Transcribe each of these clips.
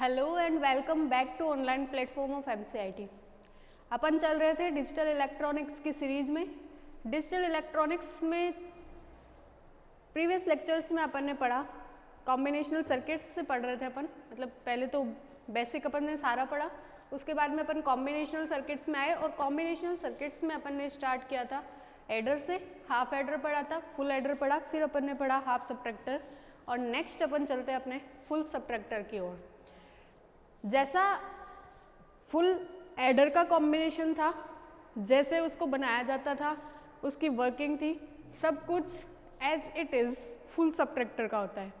Hello and welcome back to online platform of MCIT. अपन चल रहे थे डिजिटल इलेक्ट्रॉनिक्स की सीरीज में। डिजिटल इलेक्ट्रॉनिक्स में प्रीवियस लेक्चर्स में अपन ने पढ़ा कॉम्बिनेशनल सर्किट्स से पढ़ रहे थे अपन, मतलब पहले तो बेसिक अपन ने सारा पढ़ा, उसके बाद में अपन कॉम्बिनेशनल सर्किट्स में आए और कॉम्बिनेशनल सर्किट्स में अपन ने स्टार्ट किया था एडर से। हाफ एडर पढ़ा था, फुल एडर पढ़ा, फिर अपन ने पढ़ा हाफ सबट्रैक्टर और नेक्स्ट अपन चलते हैं अपने फुल सबट्रैक्टर की ओर। जैसा फुल एडर का कॉम्बिनेशन था, जैसे उसको बनाया जाता था, उसकी वर्किंग थी, सब कुछ as it is full subtractor का होता है।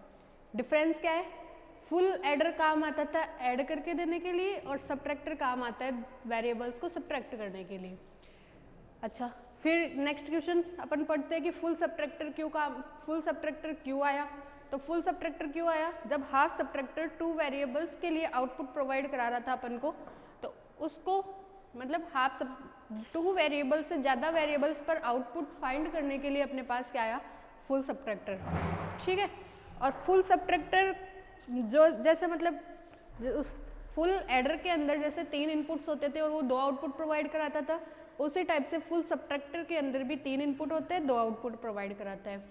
डिफरेंस क्या है? फुल एडर काम आता था ऐड करके देने के लिए और सबट्रैक्टर काम आता है वेरिएबल्स को सबट्रैक्ट करने के लिए। अच्छा, फिर नेक्स्ट क्वेश्चन अपन पढ़ते हैं कि फुल सबट्रैक्टर क्यों आया। तो फुल सबट्रैक्टर क्यों आया? जब हाफ सबट्रैक्टर टू वेरिएबल्स के लिए आउटपुट प्रोवाइड करा रहा था अपन को, तो उसको मतलब टू वेरिएबल्स से ज़्यादा वेरिएबल्स पर आउटपुट फाइंड करने के लिए अपने पास क्या आया? Full subtractor. ठीक है। और फुल सबट्रैक्टर जो जैसे मतलब फुल एडर के अंदर जैसे 3 इनपुट्स होते थे और वो 2 आउटपुट प्रोवाइड कराता था, उसी टाइप से फुल सबट्रैक्टर के अंदर भी 3 इनपुट होते हैं, 2 आउटपुट प्रोवाइड कराता है।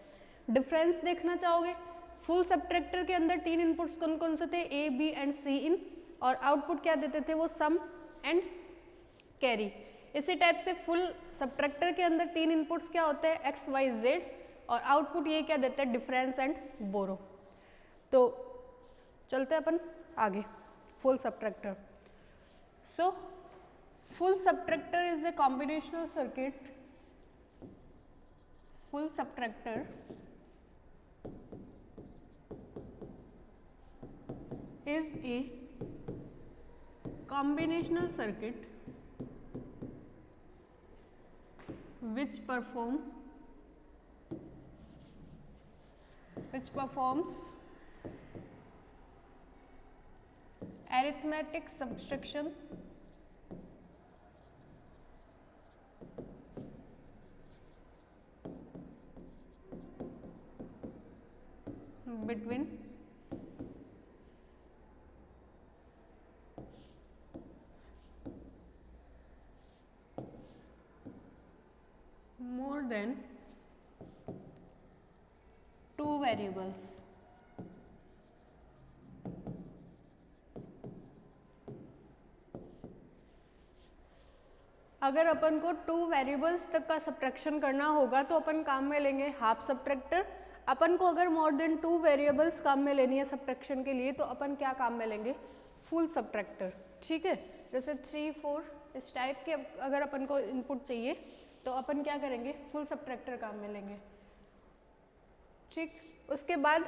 डिफरेंस देखना चाहोगे? फुल सबट्रैक्टर के अंदर 3 इनपुट्स कौन कौन से थे? ए, बी एंड सी इन, और आउटपुट क्या देते थे? वो सम एंड कैरी। इसी टाइप से फुल सबट्रैक्टर के अंदर 3 इनपुट्स क्या होते हैं? एक्स, वाई, जेड, और आउटपुट ये क्या देते हैं? डिफरेंस एंड बोरो। तो चलते हैं अपन आगे। Full subtractor. So full subtractor is a combinational circuit. Full subtractor is a combinational circuit which performs arithmetic subtraction between more than 2 variables। अगर अपन को 2 वेरिएबल्स तक का सब्ट्रैक्शन करना होगा तो अपन काम में लेंगे हाफ सबट्रैक्टर। अपन को अगर मोर देन 2 वेरिएबल्स काम में लेनी है सब्ट्रैक्शन के लिए तो अपन क्या काम में लेंगे? Full subtractor. ठीक है। जैसे 3, 4 इस टाइप के अगर अपन को इनपुट चाहिए तो अपन क्या करेंगे? फुल सबट्रैक्टर काम में लेंगे। ठीक। उसके बाद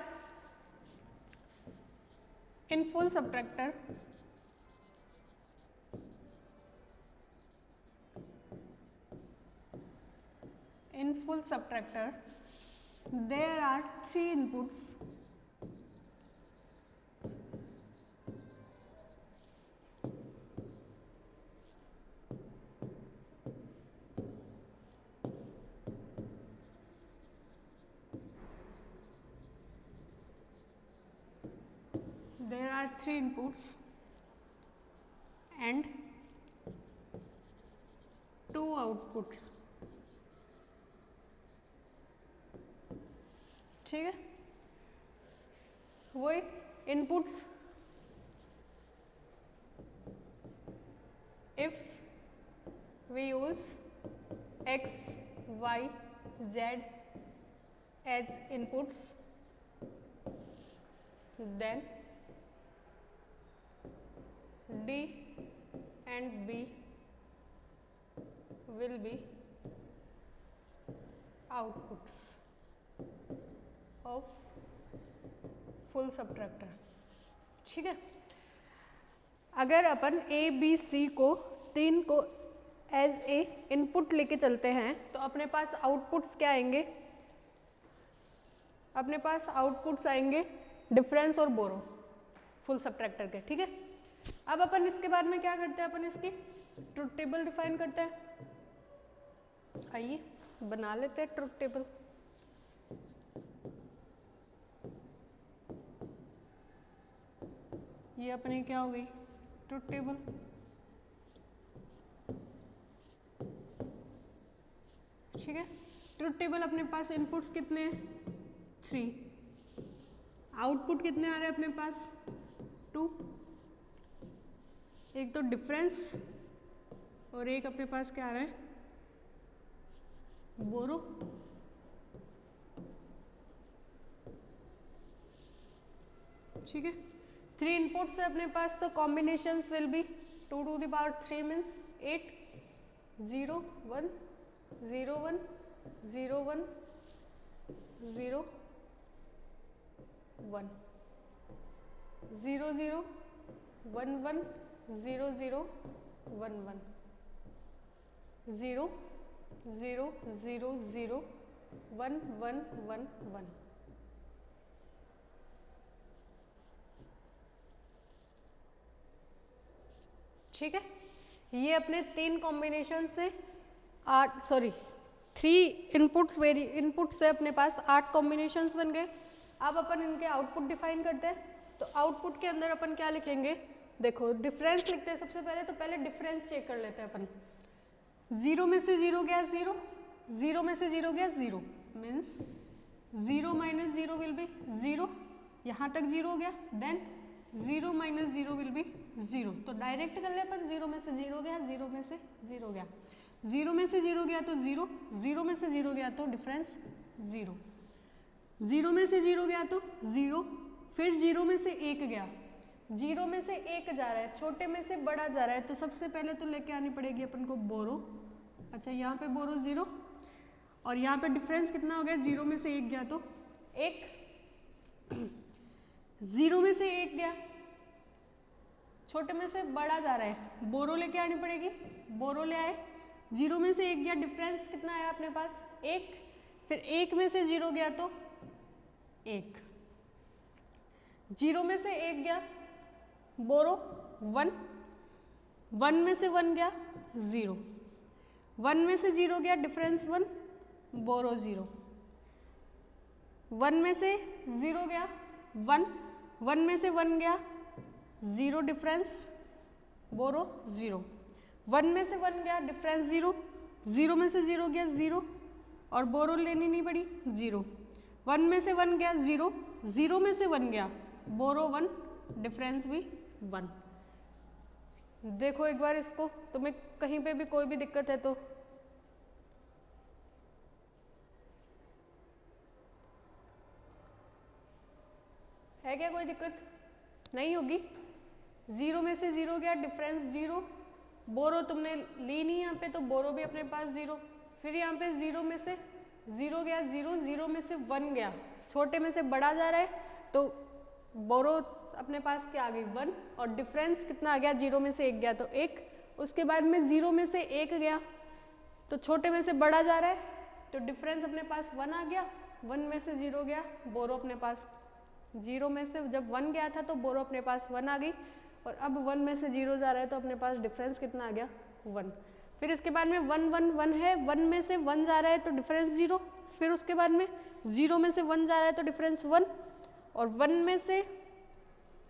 in full subtractor there are 3 inputs and 2 outputs। ठीक है। वही inputs if we use x, y, z as inputs, then d and b will be outputs of full subtractor. ठीक है। अगर अपन ए, बी, सी को 3 को एज ए इनपुट लेके चलते हैं तो अपने पास आउटपुट्स क्या आएंगे? अपने पास आउटपुट्स आएंगे डिफरेंस और बोरो फुल सबट्रैक्टर के। ठीक है। अब अपन इसके बाद में क्या करते हैं? अपन इसकी ट्रुथ टेबल डिफाइन करते हैं। आइए बना लेते हैं ट्रुथ टेबल। ये अपनी क्या हो गई, ट्रुथ टेबल। ठीक है, ट्रुथ टेबल अपने पास इनपुट्स कितने हैं, 3, आउटपुट कितने आ रहे हैं अपने पास, 2, एक तो डिफरेंस और एक अपने पास क्या आ रहा है, बोरो। ठीक है, 3 इनपुट्स है अपने पास, तो combinations will be 2 to the power 3 means 8, 0 1 0 1 0 1 0 1 0 0 1 1 0 0 1 1 0 0 0 0 1 1 1 1। ठीक है, ये अपने 3 कॉम्बिनेशन से 3 इनपुट से अपने पास 8 कॉम्बिनेशंस बन गए। अब अपन इनके आउटपुट डिफाइन करते हैं, तो आउटपुट के अंदर अपन क्या लिखेंगे, देखो डिफरेंस लिखते हैं सबसे पहले, तो पहले डिफरेंस चेक कर लेते हैं अपन। 0 में से 0 गया 0, 0 में से 0 गया 0, मीन्स 0 माइनस 0 विल बी 0, यहाँ तक 0 हो गया, देन 0 माइनस 0 विल बी 0। तो डायरेक्ट कर ले अपन, 0 में से 0 गया, 0 में से 0 गया, 0 में से 0 गया तो 0, 0 में से 0 गया तो डिफरेंस 0, 0 में से 0 गया तो 0, फिर 0 में से 1 गया, 0 में से 1 जा रहा है, छोटे में से बड़ा जा रहा है, तो सबसे पहले तो लेके आनी पड़ेगी अपन को बोरो। अच्छा, यहाँ पे बोरो 0 और यहाँ पे डिफरेंस कितना हो गया, 0 में से 1 गया तो 1, 0 में से 1 गया, छोटे में से बड़ा जा रहा है, बोरो लेके आनी पड़ेगी, बोरो ले आए, 0 में से 1 गया, डिफरेंस कितना आया अपने पास 1, फिर 1 में से 0 गया तो 1, 0 में से 1 गया, बोरो 1, 1 में से 1 गया 0, 1 में से 0 गया, डिफरेंस 1, बोरो 0, 1 में से 0 गया 1, 1 में से 1 गया 0, डिफरेंस बोरो 0, 1 में से 1 गया, डिफरेंस 0, 0 में से 0 गया 0 और बोरो लेनी नहीं पड़ी 0, 1 में से 1 गया 0, 0 में से 1 गया, बोरो 1, डिफरेंस भी 1। देखो एक बार इसको, तुम्हें कहीं पे भी कोई भी दिक्कत है तो है क्या, कोई दिक्कत नहीं होगी। 0 में से 0 गया, डिफरेंस 0, बोरो तुमने ली नहीं यहाँ पे, तो बोरो भी अपने पास 0, फिर यहाँ पे 0 में से 0 गया 0, 0 में से 1 गया, छोटे में से बड़ा जा रहा है, तो बोरो अपने पास क्या आ गई 1 और डिफरेंस कितना आ गया, 0 में से 1 गया तो 1, उसके बाद में 0 में से 1 गया तो छोटे में से बड़ा जा रहा है, तो डिफरेंस अपने पास 1 आ गया, 1 में से 0 गया, बोरो अपने पास 0 में से जब 1 गया था तो बोरो अपने पास 1 आ गई, और अब 1 में से 0 जा रहा है तो अपने पास डिफरेंस कितना आ गया 1। फिर इसके बाद में 1 1 1 है, 1 में से 1 जा रहा है तो डिफरेंस 0, फिर उसके बाद में 0 में से 1 जा रहा है तो डिफरेंस 1, और 1 में से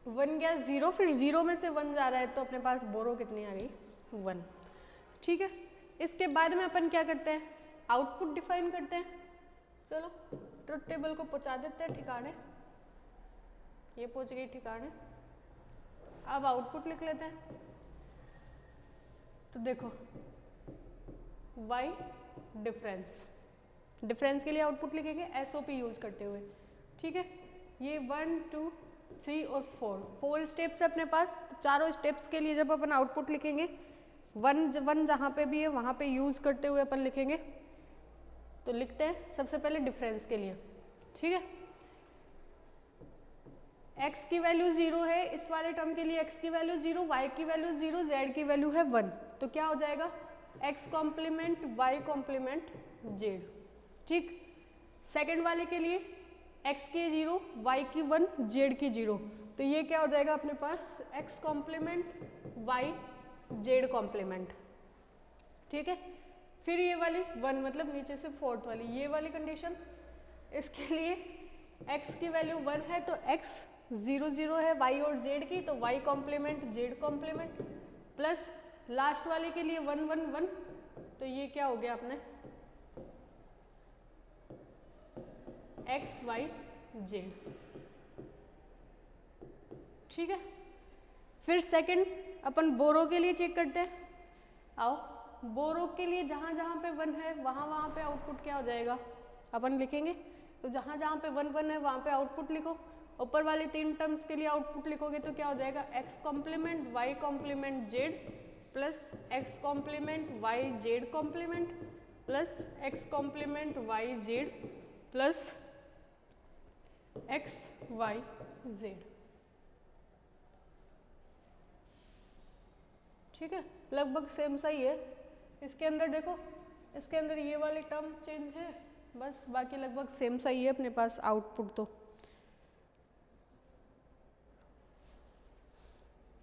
1 गया 0, फिर 0 में से 1 जा रहा है तो अपने पास बोरो कितनी आ गई 1। ठीक है, इसके बाद में अपन क्या करते हैं, आउटपुट डिफाइन करते हैं। चलो ट्रुथ टेबल को पहुंचा देते हैं ठिकाने, ये पहुंच गई ठिकाने, अब आउटपुट लिख लेते हैं। तो देखो y डिफरेंस के लिए आउटपुट लिखेंगे SOP यूज करते हुए। ठीक है, ये 1 2 3 और 4 स्टेप्स है अपने पास, तो चारों स्टेप्स के लिए जब अपन आउटपुट लिखेंगे 1 जहाँ पे भी है वहाँ पे यूज करते हुए अपन लिखेंगे। तो लिखते हैं सबसे पहले डिफरेंस के लिए। ठीक है, x की वैल्यू 0 है, इस वाले टर्म के लिए x की वैल्यू 0, y की वैल्यू 0, z की वैल्यू है 1, तो क्या हो जाएगा x complement y complement z। ठीक, सेकंड वाले के लिए x की 0, y की 1, z की 0, तो ये क्या हो जाएगा अपने पास x complement y z complement. ठीक है, फिर ये वाली 1 मतलब नीचे से फोर्थ वाली ये वाली कंडीशन, इसके लिए x की वैल्यू 1 है तो x 0 0 है y और z की, तो y complement z complement, plus last वाले के लिए 1 1 1, तो ये क्या हो गया अपने x y z। ठीक है, फिर सेकंड अपन बोरो के लिए चेक करते हैं। आओ, बोरो के लिए जहाँ जहाँ पे 1 है वहाँ पे आउटपुट क्या हो जाएगा, अपन लिखेंगे। तो जहाँ जहाँ पे 1 1 है वहाँ पे आउटपुट लिखो। ऊपर वाले 3 टर्म्स के लिए आउटपुट लिखोगे तो क्या हो जाएगा, x complement y complement z plus x complement y z complement plus x complement y z plus x y z। ठीक है, लगभग सेम सा ही है। इसके अंदर देखो, इसके अंदर ये वाले टर्म चेंज है बस, बाकी लगभग सेम सा ही है अपने पास आउटपुट। तो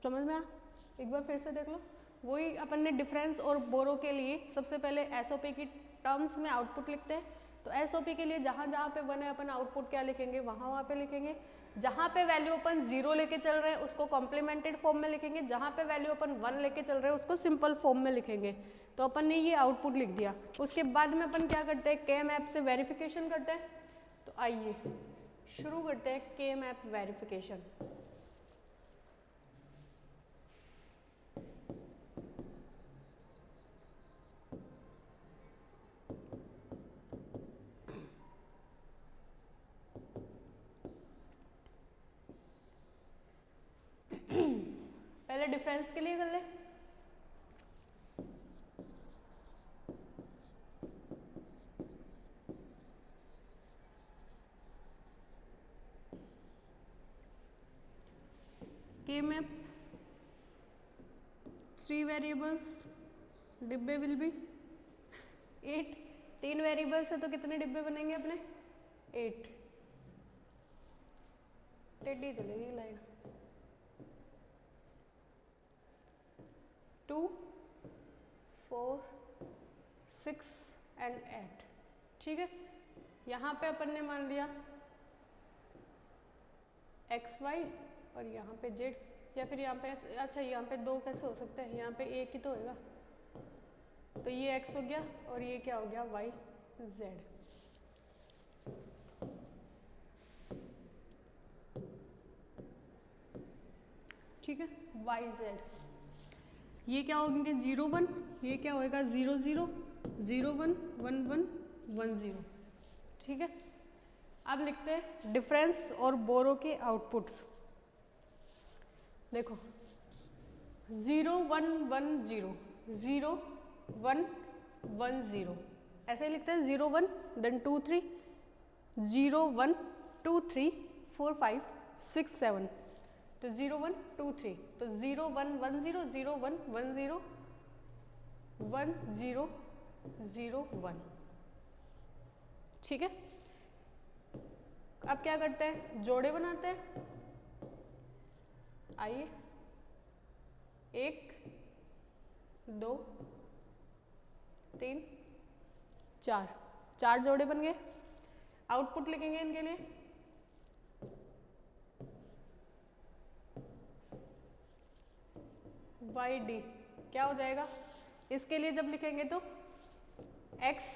समझ में आ, एक बार फिर से देख लो। वही अपन ने डिफरेंस और बोरो के लिए सबसे पहले एसओपी की टर्म्स में आउटपुट लिखते हैं। तो एसओपी के लिए जहाँ जहाँ पे 1 है अपन आउटपुट क्या लिखेंगे, वहाँ पे लिखेंगे। जहाँ पे वैल्यू अपन 0 लेके चल रहे हैं उसको कॉम्प्लीमेंटेड फॉर्म में लिखेंगे, जहाँ पे वैल्यू अपन 1 लेके चल रहे हैं उसको सिंपल फॉर्म में लिखेंगे। तो अपन ने ये आउटपुट लिख दिया। उसके बाद में अपन क्या करते हैं, केम ऐप से वेरिफिकेशन करते हैं। तो आइए शुरू करते हैं केम ऐप वेरिफिकेशन। पहले डिफरेंस के लिए कर ले। के में 3 वेरिएबल्स, डिब्बे विल बी 8। 3 वेरिएबल्स है तो कितने डिब्बे बनेंगे अपने, 8। टेढ़ी चलेगी लाइन। 2 4 6 एंड 8। ठीक है, यहाँ पे अपन ने मान लिया एक्स वाई और यहाँ पे जेड, या फिर यहाँ पे अच्छा यहाँ पे 2 कैसे हो सकते हैं, यहाँ पे एक ही तो होगा। तो ये एक्स हो गया और ये क्या हो गया, वाई जेड। ठीक है, वाई जेड। ये क्या होंगे 0 1, ये क्या होएगा 0 0 0 1 1 1 1 0। ठीक है, अब लिखते हैं डिफरेंस और बोरो के आउटपुट्स। देखो 0 1 1 0 0 1 1 0, ऐसे लिखते हैं 0 1 देन 2 3 0 1 2 3 4 5 6 7। तो 0 1 2 3, तो 0 1 1 0 0 1 1 0 1 0 0 1। ठीक है, अब क्या करते हैं, जोड़े बनाते हैं। आइए 1 2 3 4 जोड़े बन गए। आउटपुट लिखेंगे इनके लिए। वाई डी क्या हो जाएगा, इसके लिए जब लिखेंगे तो x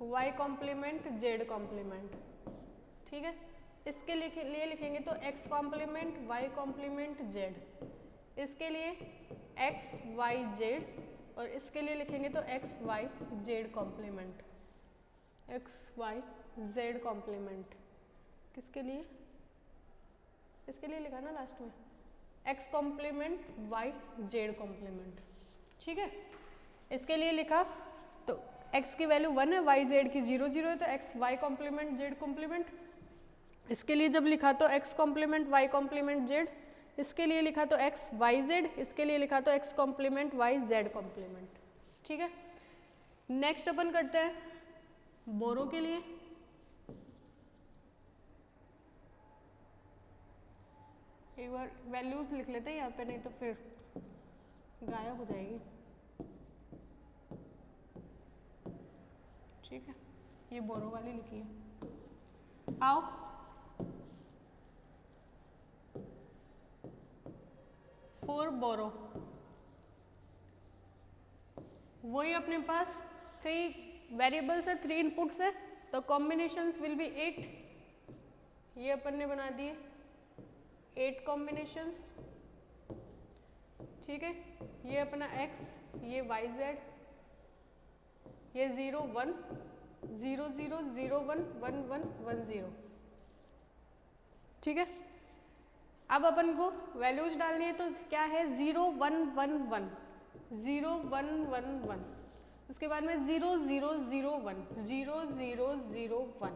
y complement z complement. ठीक है, इसके लिए लिखेंगे तो x complement Y complement z, इसके लिए एक्स वाई जेड, और इसके लिए लिखेंगे तो x Y Z complement, x Y Z complement. किसके लिए, इसके लिए लिखा ना लास्ट में, x complement y Z complement. ठीक है, इसके लिए लिखा तो एक्स की वैल्यू 1 है, वाई जेड की 0 0 है, तो x y complement z complement. इसके लिए जब लिखा तो x complement Y complement z, इसके लिए लिखा तो एक्स वाई जेड, इसके लिए लिखा तो x complement y Z complement. ठीक है, नेक्स्ट अपन करते हैं बोरो के लिए। एक बार वैल्यूज लिख लेते हैं यहाँ पे, नहीं तो फिर गायब हो जाएगी। ठीक है, ये बोरो वाली लिखी है। आओ 4 बोरो, वही अपने पास 3 वेरिएबल्स है, 3 इनपुट्स है, तो कॉम्बिनेशंस विल बी 8। ये अपन ने बना दिए 8 कॉम्बिनेशंस, ठीक है। ये अपना x, ये yz, ये 0 1 0 0 0 1 1 1 1 0, ठीक है। अब अपन को वैल्यूज डालनी है, तो क्या है 0 1 1 1 0 1 1 1, उसके बाद में 0 0 0 1 0 0 0 1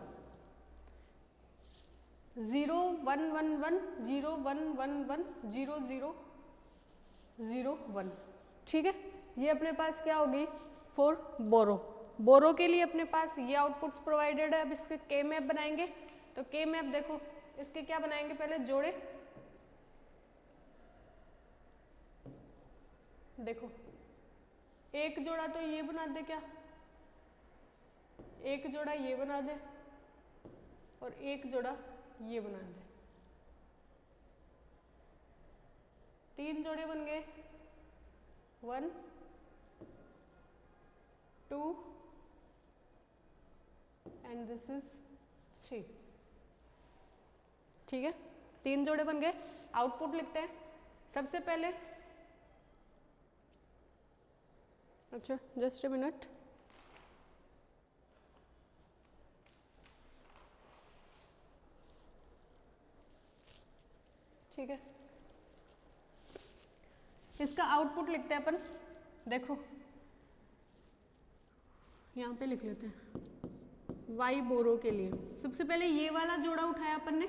0 1 1 1 0 1 1 1 0 0 0 1, ठीक है। ये अपने पास क्या होगी 4 बोरो। बोरो के लिए अपने पास ये आउटपुट्स प्रोवाइडेड है। अब इसके के मैप बनाएंगे, तो के मैप देखो इसके क्या बनाएंगे, पहले जोड़े, देखो एक जोड़ा तो ये बना दे, क्या एक जोड़ा ये बना दे और एक जोड़ा ये बना दे, 3 जोड़े बन गए, 1 2 एंड दिस इज 3, ठीक है। 3 जोड़े बन गए। आउटपुट लिखते हैं सबसे पहले, अच्छा जस्ट ए मिनट, ठीक है। इसका आउटपुट लिखते हैं अपन, देखो यहाँ पे लिख लेते हैं वाई बोरो के लिए। सबसे पहले ये वाला जोड़ा उठाया अपन ने,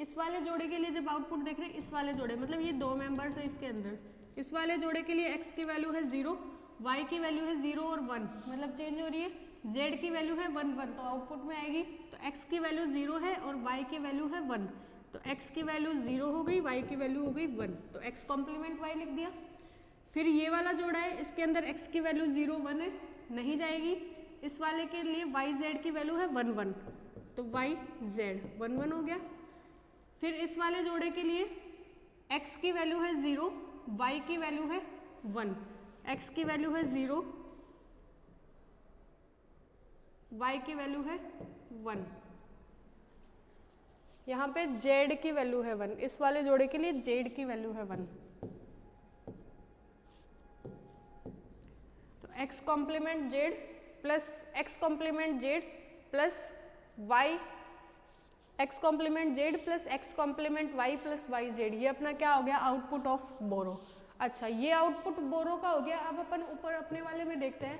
इस वाले जोड़े के लिए जब आउटपुट देख रहे हैं, इस वाले जोड़े मतलब ये 2 मेंबर्स है इसके अंदर, इस वाले जोड़े के लिए x की वैल्यू है 0, y की वैल्यू है 0 और 1, मतलब चेंज हो रही है, z की वैल्यू है 1 1, तो आउटपुट में आएगी, तो x की वैल्यू 0 है और y की वैल्यू है 1, तो x की वैल्यू 0 हो गई, y की वैल्यू हो गई 1, तो x कॉम्प्लीमेंट y लिख दिया। फिर ये वाला जोड़ा है, इसके अंदर x की वैल्यू 0 1 है, नहीं जाएगी, इस वाले के लिए y z की वैल्यू है 1 1, तो y z 1 1 हो गया। फिर इस वाले जोड़े के लिए x की वैल्यू है 0, y की वैल्यू है 1, x की वैल्यू है 0, y की वैल्यू है 1, यहाँ पे z की वैल्यू है 1, इस वाले जोड़े के लिए z की वैल्यू है 1, तो x complement z plus x complement z plus y, x complement z plus x complement y plus y z, ये अपना क्या हो गया आउटपुट ऑफ बोरो। अच्छा ये आउटपुट बोरो का हो गया। अब अपन ऊपर अपने वाले में देखते हैं,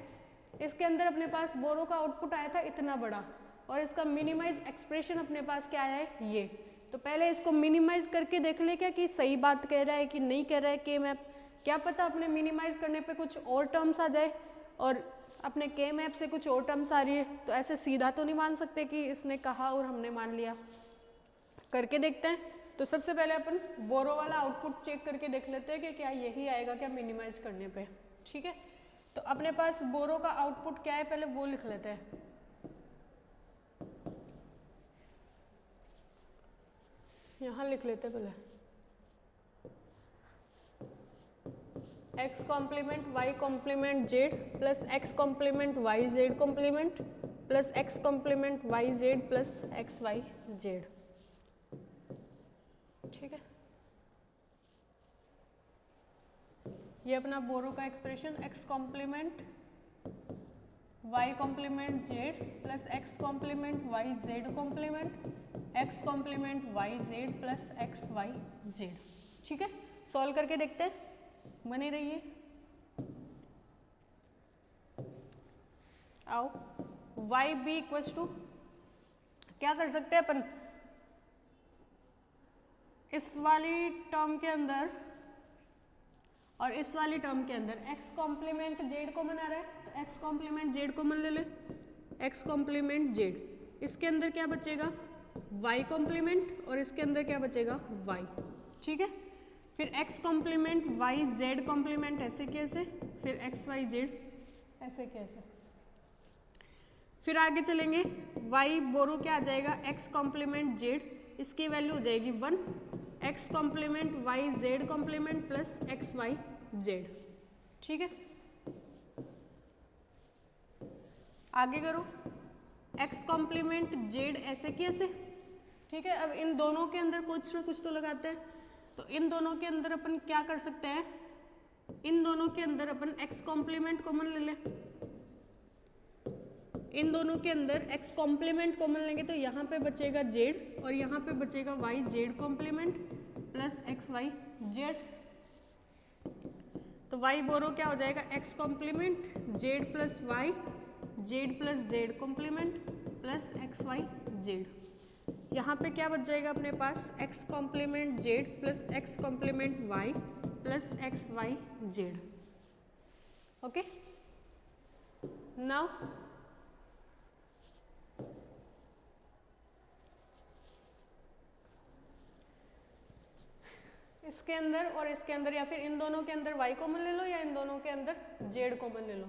इसके अंदर अपने पास बोरो का आउटपुट आया था इतना बड़ा, और इसका मिनिमाइज एक्सप्रेशन अपने पास क्या आया है ये, तो पहले इसको मिनिमाइज करके देख ले क्या कि सही बात कह रहा है कि नहीं कह रहा है के मैप, क्या पता अपने मिनिमाइज करने पे कुछ और टर्म्स आ जाए और अपने के मैप से कुछ और टर्म्स आ रही है, तो ऐसे सीधा तो नहीं मान सकते कि इसने कहा और हमने मान लिया, करके देखते हैं। तो सबसे पहले अपन बोरो वाला आउटपुट चेक करके देख लेते हैं कि क्या यही आएगा क्या मिनिमाइज करने पे, ठीक है। तो अपने पास बोरो का आउटपुट क्या है पहले वो लिख लेते हैं, यहाँ लिख लेते हैं पहले x complement y complement z plus x complement y z complement plus x complement y z plus x y z, ठीक है। ये अपना बोरो का expression x complement y complement z plus x complement y z complement x complement y z plus x y z, ठीक है। Solve करके देखते हैं, बने रहिए। आओ y b इक्वल्स टू क्या कर सकते हैं अपन, इस वाली टर्म के अंदर और इस वाली टर्म के अंदर x कॉम्प्लीमेंट z कॉमन आ रहा है, तो x कॉम्प्लीमेंट z कॉमन ले ले, x कॉम्प्लीमेंट z, इसके अंदर क्या बचेगा y कॉम्प्लीमेंट और इसके अंदर क्या बचेगा y, ठीक है। फिर x complement y z complement ऐसे कैसे, फिर x y z ऐसे कैसे, फिर आगे चलेंगे y बोरो क्या आ जाएगा x कॉम्प्लीमेंट z, इसकी वैल्यू हो जाएगी 1, x complement y Z complement plus x Y Z. ठीक है, आगे करो एक्स कॉम्प्लीमेंट जेड ऐसे की ऐसे। ठीक है, अब इन दोनों के अंदर कुछ ना कुछ तो लगाते हैं, तो इन दोनों के अंदर अपन क्या कर सकते हैं, इन दोनों के अंदर अपन एक्स कॉम्प्लीमेंट कॉमन ले लें। इन दोनों के अंदर एक्स कॉम्प्लीमेंट कॉमन लेंगे तो यहाँ पे बचेगा जेड और यहाँ पे बचेगा Y Z complement plus x Y Z. तो वाई बोरो क्या हो जाएगा, X complement Z plus Y Z plus Z complement plus x Y Z. यहाँ पे क्या बच जाएगा अपने पास, X complement Z plus x complement Y plus x Y Z. Okay, now इसके अंदर और इसके अंदर या फिर इन दोनों के अंदर y कॉमन ले लो या इन दोनों के अंदर z कॉमन ले लो।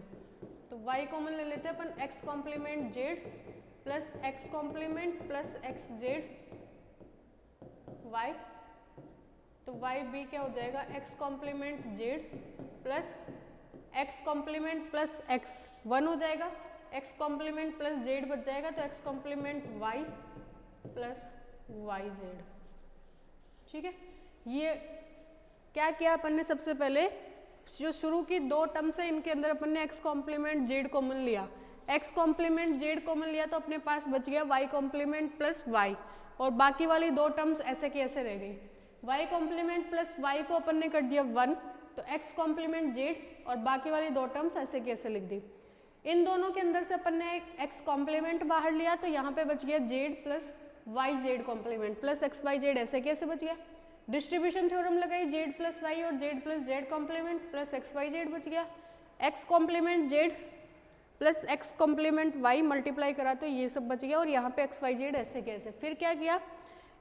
तो y कॉमन ले लेते हैं अपन, x complement z plus x complement plus x z y। तो y b क्या हो जाएगा, x complement z plus x complement plus x 1 हो जाएगा, x कॉम्प्लीमेंट प्लस z बच जाएगा तो x complement y plus Y Z. ठीक है, ये क्या किया अपन ने, सबसे पहले जो शुरू की दो टर्म्स है इनके अंदर अपन ने एक्स कॉम्प्लीमेंट जेड कॉमन लिया, एक्स कॉम्प्लीमेंट जेड कॉमन लिया तो अपने पास बच गया वाई कॉम्प्लीमेंट प्लस वाई और बाकी वाली दो टर्म्स ऐसे की ऐसे रह गई। वाई कॉम्प्लीमेंट प्लस वाई को अपन ने कर दिया 1 तो एक्स कॉम्प्लीमेंट जेड और बाकी वाली दो टर्म्स ऐसे की ऐसे लिख दी। इन दोनों के अंदर से अपन ने एक एक्स कॉम्प्लीमेंट बाहर लिया तो यहाँ पे बच गया z plus Y Z complement plus x Y z ऐसे कैसे बच गया। डिस्ट्रीब्यूशन थ्योरम लगाई, जेड प्लस वाई और z plus Z complement plus x Y z बच गया। X complement Z plus x complement y multiply करा तो ये सब बच गया और यहाँ पे एक्स वाई जेड ऐसे कैसे। फिर क्या किया,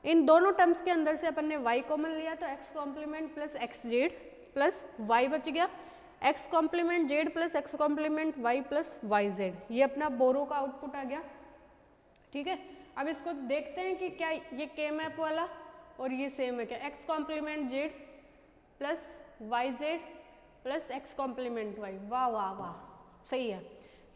इन दोनों टर्म्स के अंदर से अपन ने वाई कॉमन लिया तो x complement plus x z plus y बच गया, x complement Z plus x complement Y plus Y z. ये अपना बोरो का आउटपुट आ गया। ठीक है, अब इसको देखते हैं कि क्या ये के मैप वाला और ये सेम है क्या, x complement Z plus Y Z plus x complement y. वाह वाह वाह, सही है।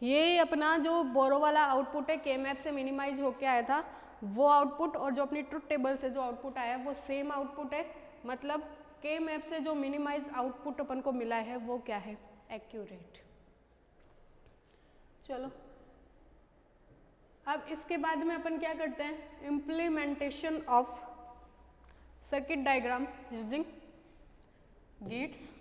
ये अपना जो बोरो वाला आउटपुट है के मैप से मिनिमाइज होके आया था वो आउटपुट और जो अपनी ट्रुथ टेबल से जो आउटपुट आया है वो सेम आउटपुट है, मतलब के मैप से जो मिनिमाइज आउटपुट अपन को मिला है वो क्या है, एक्यूरेट। चलो अब इसके बाद में अपन क्या करते हैं, implementation of circuit diagram using gates.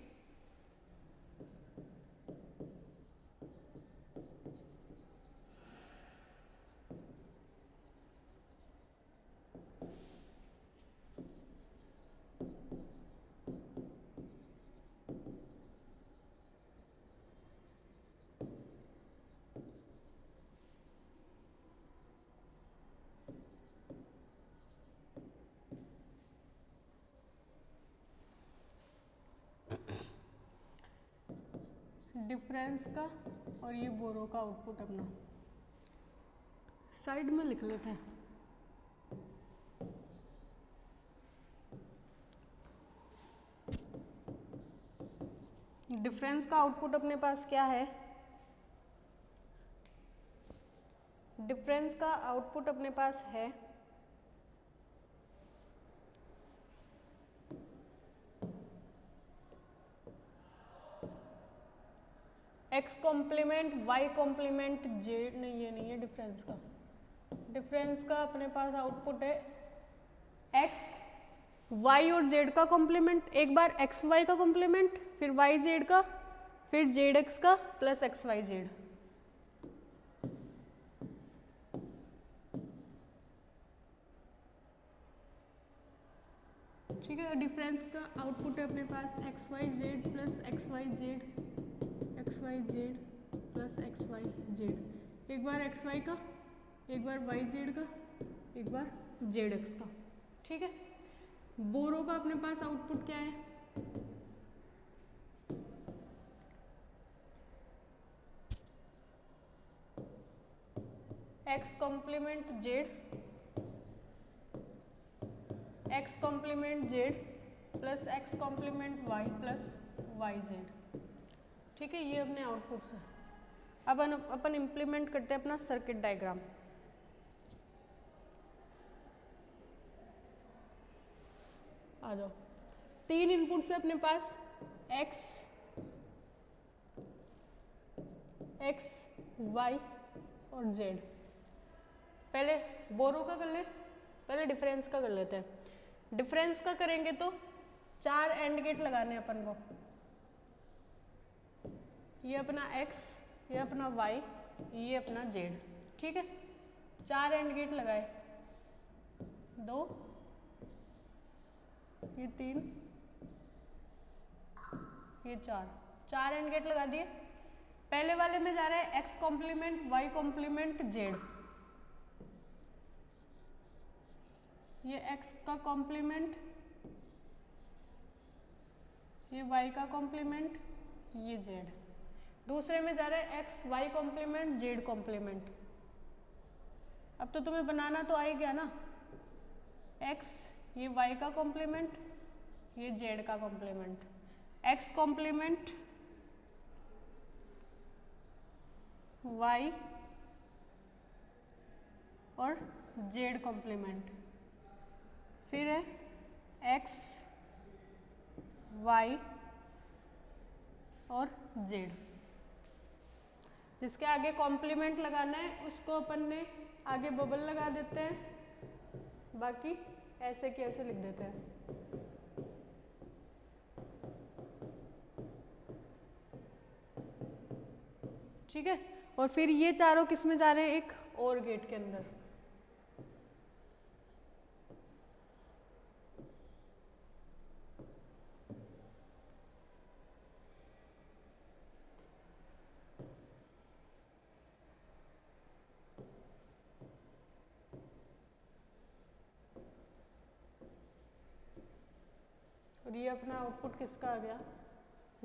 Difference का और ये बोरो का आउटपुट अपना साइड में लिख लेते हैं। डिफरेंस का आउटपुट अपने पास क्या है, डिफरेंस का आउटपुट अपने पास है x complement Y complement Z, नहीं ये नहीं है डिफरेंस का। डिफरेंस का अपने पास आउटपुट है एक्स वाई और जेड का कॉम्प्लीमेंट, एक बार एक्स वाई का कॉम्प्लीमेंट फिर वाई जेड का फिर जेड एक्स का प्लस एक्स वाई जेड। ठीक है, डिफरेंस का आउटपुट है अपने पास X Y Z plus x Y Z, x Y Z plus x Y Z, एक बार एक्स वाई का एक बार वाई जेड का एक बार जेड एक्स का। ठीक है, बोरो का अपने पास आउटपुट क्या है, x complement z x complement Z plus x complement Y plus Y Z. ठीक है, ये अपने आउटपुट्स हैं। अब अपन इम्प्लीमेंट करते हैं अपना सर्किट डायग्राम। आ जाओ, 3 इनपुट्स है अपने पास, x, y और z। पहले बोरो का कर ले, पहले डिफरेंस का कर लेते हैं। डिफरेंस का करेंगे तो 4 एंड गेट लगाने अपन को। ये अपना x, ये अपना y, ये अपना z। ठीक है, 4 एंड गेट लगाए, 2, ये 3, ये 4 एंड गेट लगा दिए। पहले वाले में जा रहा है x complement y complement z। ये x का कॉम्प्लीमेंट, ये y का कॉम्प्लीमेंट, ये z। दूसरे में जा रहा है x y complement z complement. अब तो तुम्हें बनाना तो आ ही गया ना, x ये y का कॉम्प्लीमेंट, ये z का कॉम्प्लीमेंट, x कॉम्प्लीमेंट y और z कॉम्प्लीमेंट, फिर है x y और z। जिसके आगे कॉम्प्लीमेंट लगाना है उसको अपन ने आगे बबल लगा देते हैं, बाकी ऐसे के ऐसे लिख देते हैं। ठीक है, और फिर ये चारों किस में जा रहे हैं, एक और गेट के अंदर। और ये अपना आउटपुट किसका आ गया,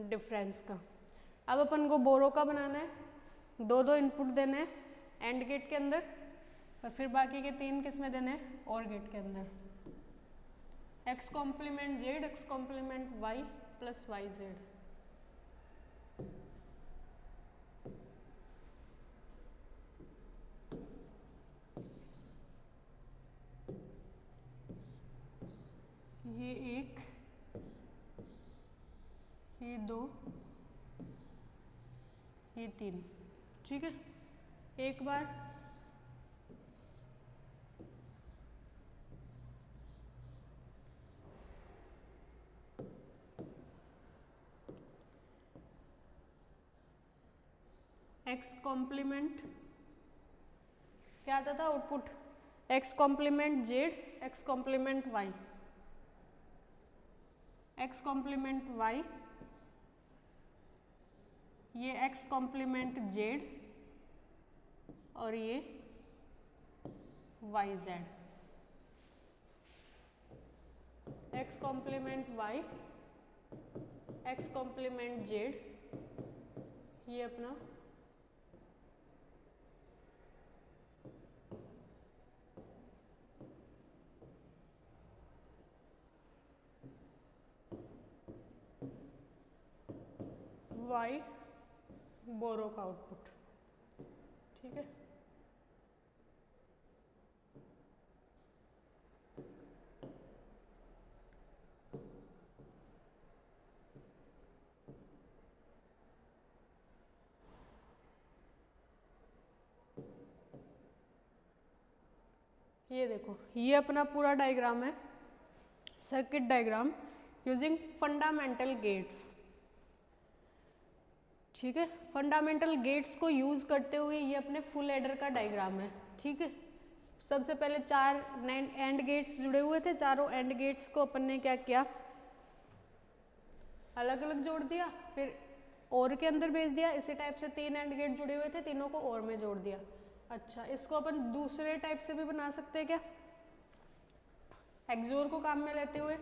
डिफरेंस का। अब अपन को बोरो का बनाना है, 2 इनपुट देने हैं एंड गेट के अंदर, और फिर बाकी के 3 किस में देने हैं, और गेट के अंदर। x complement z, x complement y plus Y z. ये 1, ये 2, ये 3। ठीक है, एक बार x कॉम्प्लीमेंट क्या आता था output, x complement z, x complement y, x complement y, ये x कॉम्प्लीमेंट z और ये y z। x complement y, x complement z, ये अपना y बोरो का आउटपुट। ठीक है, ये देखो, ये अपना पूरा डायग्राम है, circuit diagram using fundamental gates. ठीक है, फंडामेंटल गेट्स को यूज करते हुए ये अपने फुल एडर का डायग्राम है। ठीक है, सबसे पहले 4 एंड गेट्स जुड़े हुए थे, चारों एंड गेट्स को अपन ने क्या किया, अलग अलग जोड़ दिया, फिर और के अंदर भेज दिया। इसी टाइप से 3 एंड गेट जुड़े हुए थे, तीनों को और में जोड़ दिया। अच्छा, इसको अपन दूसरे टाइप से भी बना सकते हैं क्या, एक्सोर को काम में लेते हुए।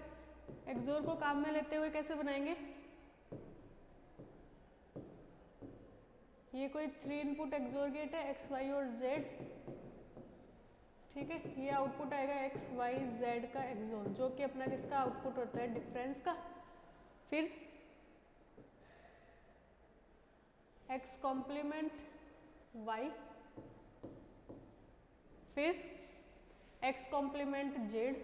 एक्सोर को काम में लेते हुए कैसे बनाएंगे, ये कोई 3 इनपुट एक्सोर गेट है, x y और z। ठीक है, ये आउटपुट आएगा एक्स वाई जेड का एक्सोन, जो कि अपना किसका आउटपुट होता है, डिफरेंस का। फिर एक्स कॉम्प्लीमेंट वाई, फिर x complement z,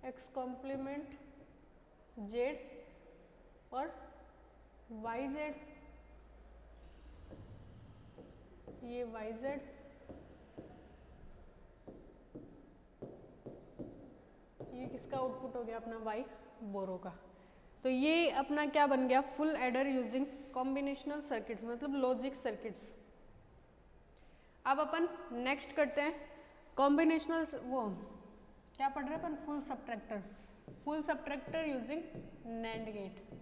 x complement z और वाई जेड, ये वाई जेड, ये किसका आउटपुट हो गया अपना वाई बोरो का। तो ये अपना क्या बन गया, full adder using combinational circuits, मतलब लॉजिक सर्किट्स। अब अपन नेक्स्ट करते हैं कॉम्बिनेशनल, वो क्या पढ़ रहे हैं अपन, full subtractor, full subtractor using NAND gate.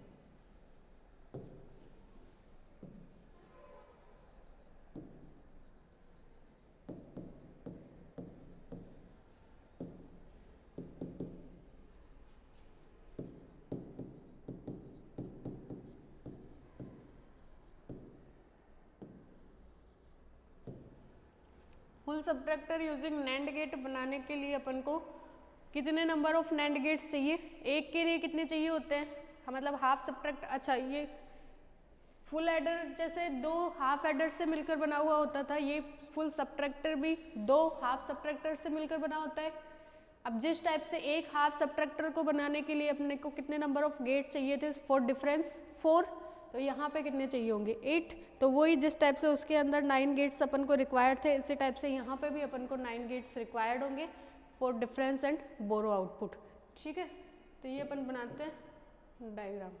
Full subtractor using NAND gate बनाने के लिए अपन को कितने नंबर ऑफ नैंड गेट्स चाहिए, एक के लिए कितने चाहिए होते हैं, मतलब हाफ सबट्रैक्ट, अच्छा ये फुल एडर जैसे दो हाफ एडर से मिलकर बना हुआ होता था, ये फुल सबट्रैक्टर भी दो हाफ सबट्रैक्टर से मिलकर बना होता है। अब जिस टाइप से एक हाफ सबट्रैक्टर को बनाने के लिए अपने को कितने नंबर ऑफ गेट चाहिए थे फॉर डिफरेंस 4, तो यहाँ पे कितने चाहिए होंगे 8, तो वही जिस टाइप से उसके अंदर 9 गेट्स अपन को रिक्वायर्ड थे, इसी टाइप से यहाँ पे भी अपन को 9 गेट्स रिक्वायर्ड होंगे for difference and borrow output. ठीक है, तो ये अपन बनाते हैं डायग्राम।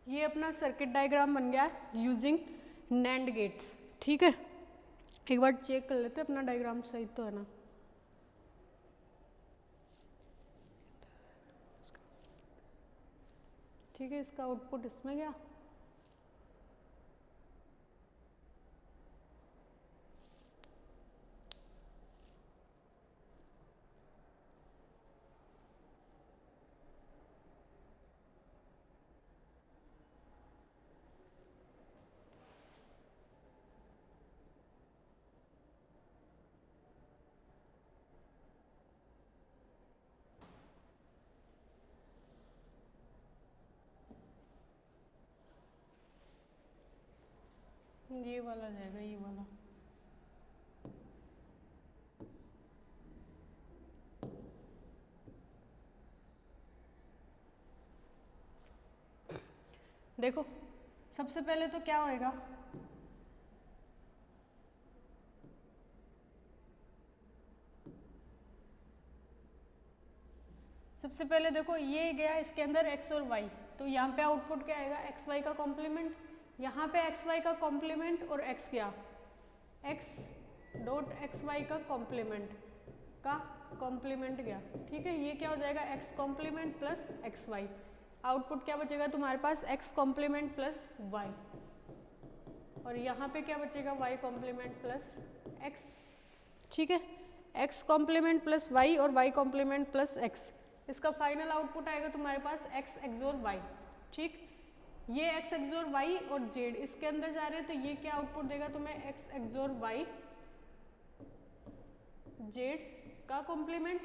ये अपना सर्किट डायग्राम बन गया है यूजिंग नैंड गेट्स। ठीक है, एक बार चेक कर लेते हैं अपना डायग्राम सही तो है ना। ठीक है, इसका आउटपुट इसमें गया, ये वाला जाएगा, ये वाला। देखो सबसे पहले तो क्या होएगा, सबसे पहले देखो ये गया इसके अंदर x और y, तो यहाँ पे आउटपुट क्या आएगा, एक्स वाई का कॉम्प्लीमेंट, यहाँ पे एक्स वाई का कॉम्प्लीमेंट और x गया x डॉट एक्स वाई का कॉम्प्लीमेंट गया, ठीक है। ये क्या हो जाएगा, x complement plus x y, output क्या बचेगा तुम्हारे पास, x कॉम्प्लीमेंट प्लस y, और यहाँ पे क्या बचेगा, y कॉम्प्लीमेंट प्लस x, ठीक है। x कॉम्प्लीमेंट प्लस y और y कॉम्प्लीमेंट प्लस x, इसका फाइनल आउटपुट आएगा तुम्हारे पास x एक्सोर y, ठीक। ये x एक्सोर y और z इसके अंदर जा रहे हैं, तो ये क्या आउटपुट देगा तुम्हें, x एक्सोर y z का कॉम्प्लीमेंट,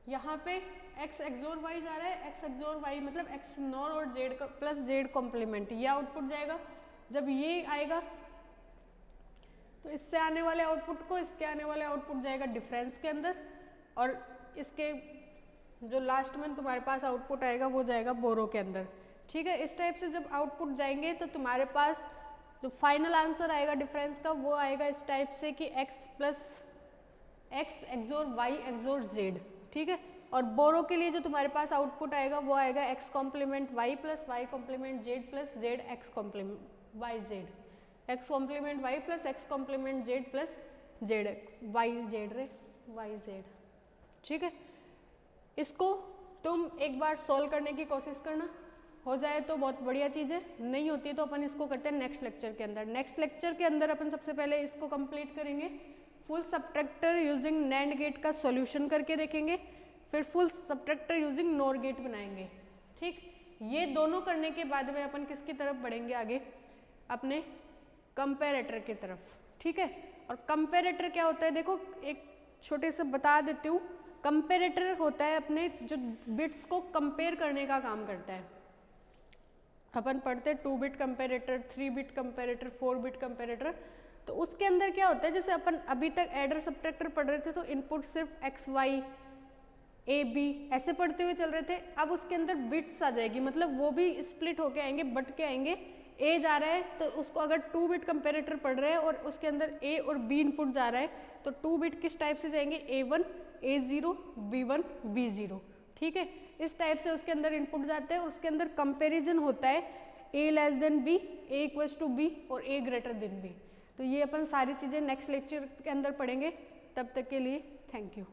यहाँ पे x एक्सोर y जा रहा है, x एक्सोर y मतलब x नॉर और z का प्लस z कॉम्प्लीमेंट, ये आउटपुट जाएगा। जब ये आएगा तो इससे आने वाले आउटपुट को इसके आने वाले आउटपुट जाएगा डिफरेंस के अंदर, और इसके जो लास्ट में तुम्हारे पास आउटपुट आएगा वो जाएगा बोरो के अंदर, ठीक है। इस टाइप से जब आउटपुट जाएंगे तो तुम्हारे पास जो फाइनल आंसर आएगा डिफरेंस का वो आएगा इस टाइप से कि x plus x XOR y XOR z, ठीक है। और बोरो के लिए जो तुम्हारे पास आउटपुट आएगा वो आएगा x complement y plus y complement Z plus z x complement y Z, x complement Y plus x complement Z plus z x Y z रे वाई जेड, ठीक है। इसको तुम एक बार सॉल्व करने की कोशिश करना, हो जाए तो बहुत बढ़िया चीज़ है, नहीं होती तो अपन इसको करते हैं नेक्स्ट लेक्चर के अंदर। नेक्स्ट लेक्चर के अंदर अपन सबसे पहले इसको कंप्लीट करेंगे, full subtractor using NAND gate का सॉल्यूशन करके देखेंगे, फिर full subtractor using NOR gate बनाएंगे, ठीक। ये दोनों करने के बाद में अपन किसकी तरफ बढ़ेंगे आगे, अपने कंपैरेटर की तरफ, ठीक है। और कंपैरेटर क्या होता है, देखो एक छोटे से बता देती हूँ। कंपैरेटर होता है अपने जो बिट्स को कंपेयर करने का काम करता है। अपन पढ़ते हैं 2 bit comparator, 3 bit comparator, 4 bit comparator, तो उसके अंदर क्या होता है, जैसे अपन अभी तक एडर सब्ट्रैक्टर पढ़ रहे थे तो इनपुट सिर्फ एक्स वाई ए बी ऐसे पढ़ते हुए चल रहे थे, अब उसके अंदर बिट्स आ जाएगी, मतलब वो भी स्प्लिट होके आएंगे, बट के आएंगे। ए जा रहा है तो उसको अगर 2 बिट कंपैरेटर पढ़ रहे हैं और उसके अंदर ए और बी इनपुट जा रहा है तो 2 बिट किस टाइप से जाएंगे, A1 A0 B1 B0, ठीक है। इस टाइप से उसके अंदर इनपुट जाते हैं और उसके अंदर कंपैरिजन होता है A less than B, A equals to B और A ग्रेटर देन B। तो ये अपन सारी चीज़ें नेक्स्ट लेक्चर के अंदर पढ़ेंगे, तब तक के लिए थैंक यू।